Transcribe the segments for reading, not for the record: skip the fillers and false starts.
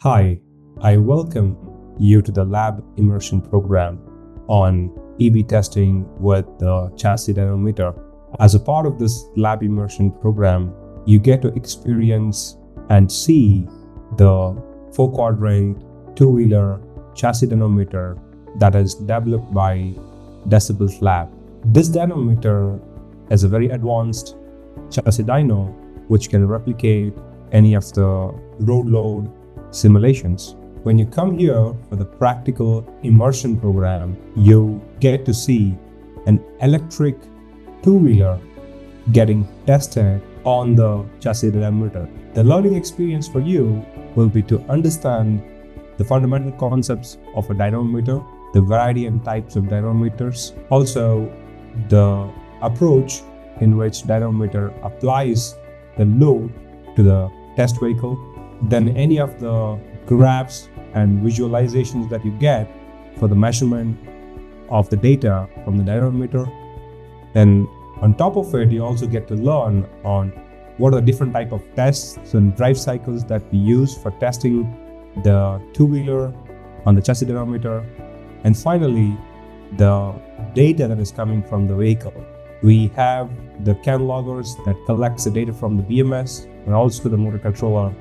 Hi, I welcome you to the Lab Immersion program on EV testing with the Chassis Dynamometer. As a part of this Lab Immersion program, you get to experience and see the 4-quadrant two-wheeler chassis dynamometer that is developed by Decibels Lab. This dynamometer is a very advanced chassis dyno which can replicate any of the road load simulations. When you come here for the practical immersion program, you get to see an electric two-wheeler getting tested on the chassis dynamometer. The learning experience for you will be to understand the fundamental concepts of a dynamometer, the variety and types of dynamometers, also the approach in which dynamometer applies the load to the test vehicle, then any of the graphs and visualizations that you get for the measurement of the data from the dynamometer. Then on top of it, you also get to learn on what are the different type of tests and drive cycles that we use for testing the two-wheeler on the chassis dynamometer. And finally, the data that is coming from the vehicle. We have the CAN loggers that collects the data from the BMS and also the motor controller,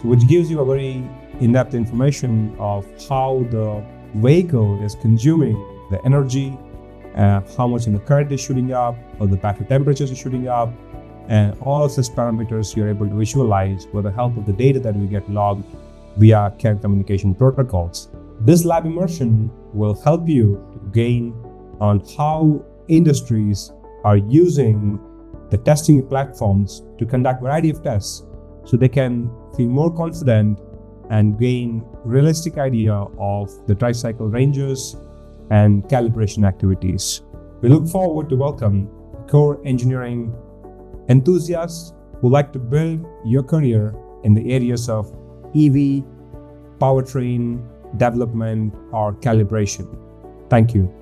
so which gives you a very in-depth information of how the vehicle is consuming the energy, how much in the current is shooting up, or the battery temperatures is shooting up, and all of these parameters you're able to visualize with the help of the data that we get logged via CAN communication protocols. This lab immersion will help you to gain on how industries are using the testing platforms to conduct a variety of tests so they can feel more confident and gain realistic idea of the drive cycle ranges and calibration activities. We look forward to welcome core engineering enthusiasts who like to build your career in the areas of EV, powertrain, development, or calibration. Thank you.